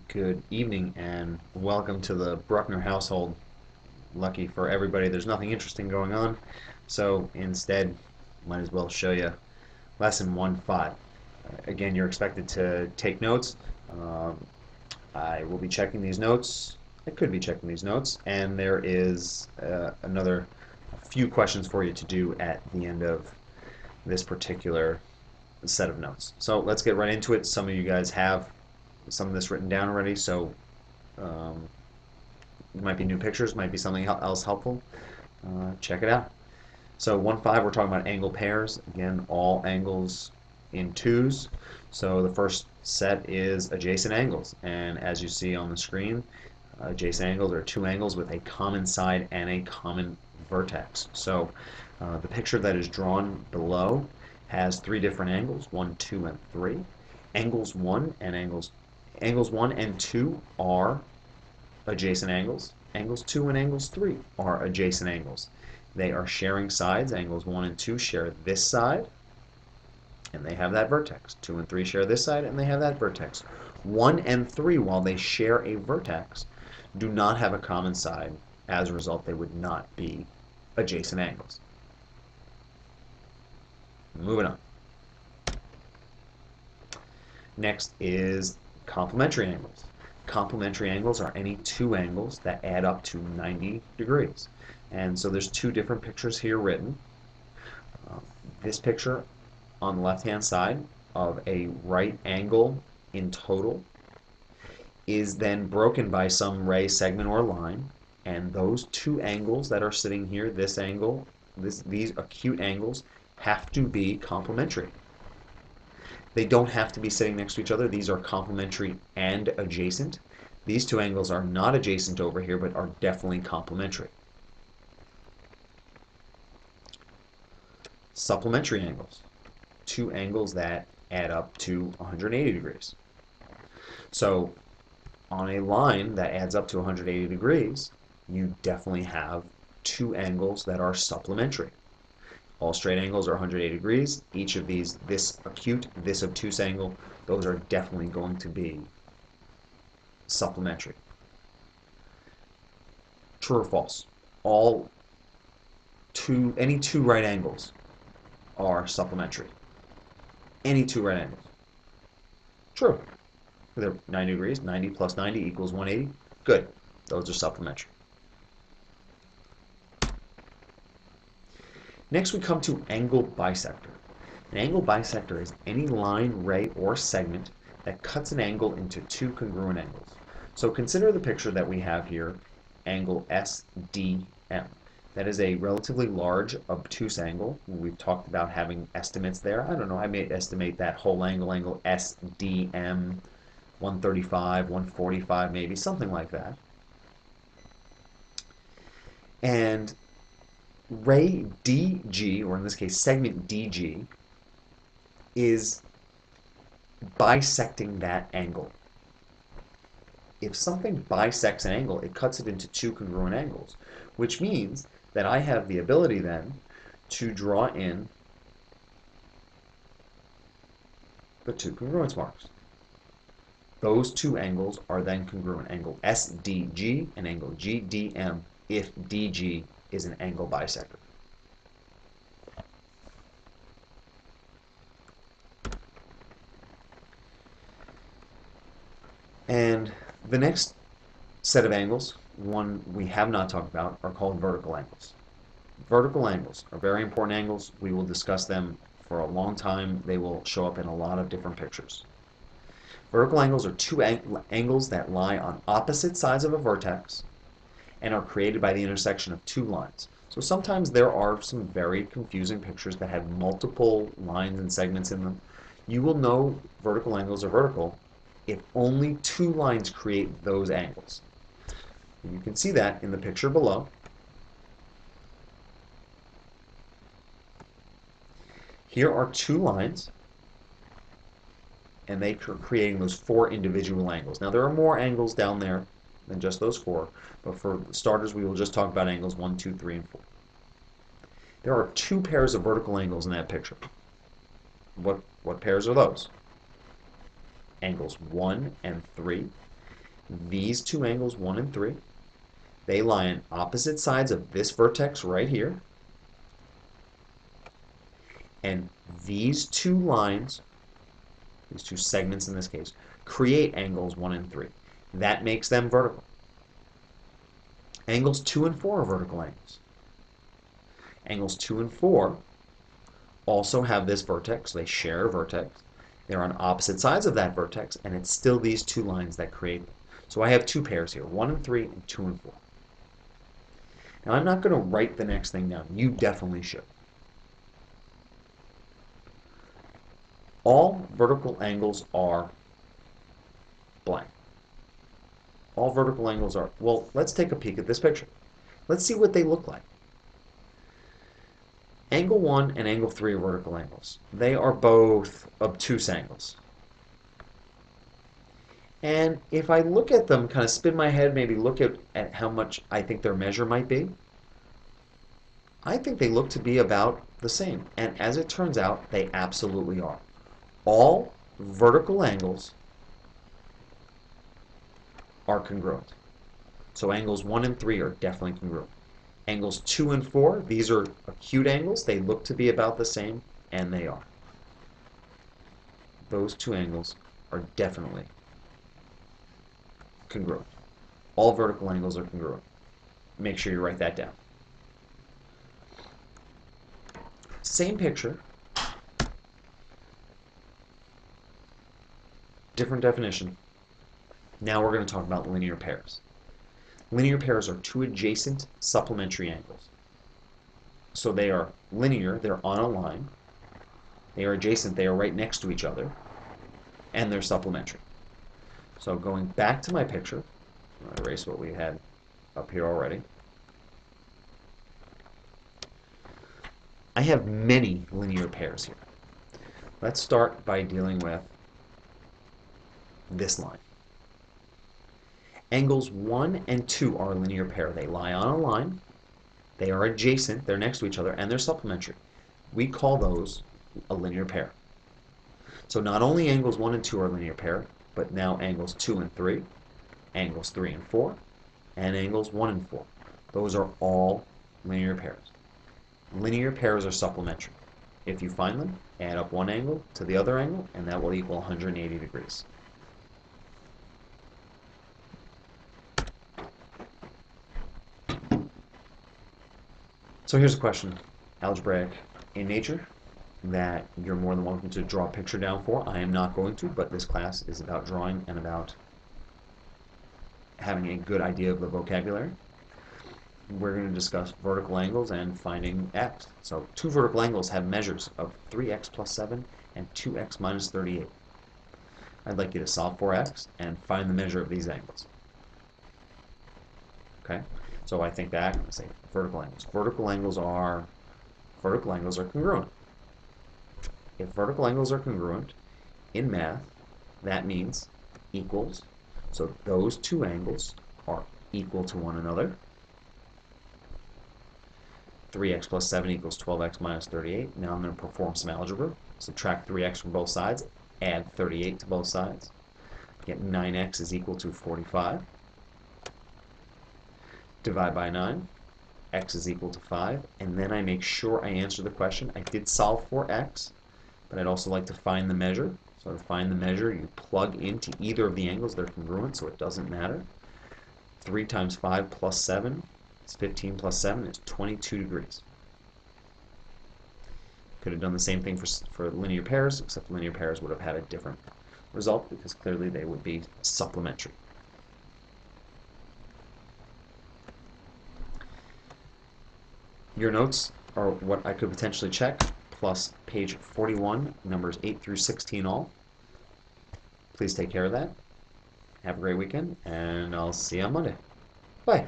Good evening and welcome to the Bruckner household. Lucky for everybody, there's nothing interesting going on, so instead, might as well show you lesson 1-5. Again, you're expected to take notes. Um, I will be checking these notes. I could be checking these notes, and there is another few questions for you to do at the end of this particular set of notes. So let's get right into it. Some of you guys have some of this written down already, so um, it might be new pictures, might be something else helpful. Check it out. So 1-5, we're talking about angle pairs. Again, all angles in twos. So the first set is adjacent angles. And as you see on the screen, adjacent angles are two angles with a common side and a common vertex. So the picture that is drawn below has three different angles, 1, 2, and 3. Angles 1 and 2 are adjacent angles. Angles 2 and angles 3 are adjacent angles. They are sharing sides. Angles 1 and 2 share this side, and they have that vertex. 2 and 3 share this side, and they have that vertex. 1 and 3, while they share a vertex, do not have a common side. As a result, they would not be adjacent angles. Moving on. Next is complementary angles. Complementary angles are any two angles that add up to 90 degrees. And so there's two different pictures here written. Uh, this picture on the left-hand side of a right angle in total is then broken by some ray, segment, or line. And those two angles that are sitting here, this angle, these acute angles, have to be complementary. They don't have to be sitting next to each other. These are complementary and adjacent. These two angles are not adjacent over here, but are definitely complementary. Supplementary angles. Two angles that add up to 180 degrees. So on a line that adds up to 180 degrees, you definitely have two angles that are supplementary. All straight angles are 180 degrees. Each of these, this acute, this obtuse angle, those are definitely going to be supplementary. True or false? Any two right angles are supplementary. Any two right angles. True. They're 90 degrees. 90 plus 90 equals 180. Good. Those are supplementary. Next we come to angle bisector. An angle bisector is any line, ray, or segment that cuts an angle into two congruent angles. So consider the picture that we have here, angle SDM. That is a relatively large obtuse angle. We've talked about having estimates there. I don't know, I may estimate that whole angle SDM, 135, 145 maybe, something like that. And ray DG, or in this case segment DG, is bisecting that angle. If something bisects an angle, it cuts it into two congruent angles, which means that I have the ability then to draw in the two congruence marks. Those two angles are then congruent, angle SDG and angle GDM, if DG is an angle bisector. And the next set of angles, one we have not talked about, are called vertical angles. Vertical angles are very important angles. We will discuss them for a long time. They will show up in a lot of different pictures. Vertical angles are two angles that lie on opposite sides of a vertex and are created by the intersection of two lines. So sometimes there are some very confusing pictures that have multiple lines and segments in them. You will know vertical angles are vertical if only two lines create those angles. And you can see that in the picture below. Here are two lines, and they are creating those four individual angles. Now there are more angles down there than just those four, but for starters we will just talk about angles 1, 2, 3, and 4. There are two pairs of vertical angles in that picture. What pairs are those? Angles 1 and 3. these two angles, 1 and 3, they lie on opposite sides of this vertex right here. And these two lines, these two segments in this case, create angles 1 and 3. That makes them vertical. Angles 2 and 4 are vertical angles. Angles 2 and 4 also have this vertex. They share a vertex. They're on opposite sides of that vertex, and it's still these two lines that create them. So I have two pairs here, 1 and 3 and 2 and 4. Now I'm not going to write the next thing down. You definitely should. All vertical angles are blank. All vertical angles are, well, let's take a peek at this picture. Let's see what they look like. Angle 1 and angle 3 are vertical angles. They are both obtuse angles. And if I look at them, kind of spin my head, maybe look at how much I think their measure might be, I think they look to be about the same. And as it turns out, they absolutely are. All vertical angles are congruent. So angles 1 and 3 are definitely congruent. Angles 2 and 4, these are acute angles. They look to be about the same, and they are. Those two angles are definitely congruent. All vertical angles are congruent. Make sure you write that down. Same picture, different definition. Now we're going to talk about linear pairs. Linear pairs are two adjacent supplementary angles. So they are linear, they're on a line, they are adjacent, they are right next to each other, and they're supplementary. So going back to my picture, I'll erase what we had up here already. I have many linear pairs here. Let's start by dealing with this line. Angles 1 and 2 are a linear pair. They lie on a line, they are adjacent, they're next to each other, and they're supplementary. We call those a linear pair. So not only angles 1 and 2 are a linear pair, but now angles 2 and 3, angles 3 and 4, and angles 1 and 4. Those are all linear pairs. Linear pairs are supplementary. If you find them, add up one angle to the other angle, and that will equal 180 degrees. So here's a question, algebraic in nature, that you're more than welcome to draw a picture down for. I am not going to, but this class is about drawing and about having a good idea of the vocabulary. We're going to discuss vertical angles and finding x. So two vertical angles have measures of 3x plus 7 and 2x minus 38. I'd like you to solve for x and find the measure of these angles. Okay? So I think back and say vertical angles. Vertical angles are congruent. If vertical angles are congruent in math, that means equals. So those two angles are equal to one another. 3x plus 7 equals 12x minus 38. Now I'm going to perform some algebra. Subtract 3x from both sides, add 38 to both sides. Get 9x is equal to 45. Divide by 9, x is equal to 5, and then I make sure I answer the question. I did solve for x, but I'd also like to find the measure. So to find the measure, you plug into either of the angles. They're congruent, so it doesn't matter. 3 times 5 plus 7 is 15 plus 7 is 22 degrees. Could have done the same thing for linear pairs, except linear pairs would have had a different result because clearly they would be supplementary. Your notes are what I could potentially check, plus page 41, numbers 8 through 16 all. Please take care of that. Have a great weekend, and I'll see you on Monday. Bye.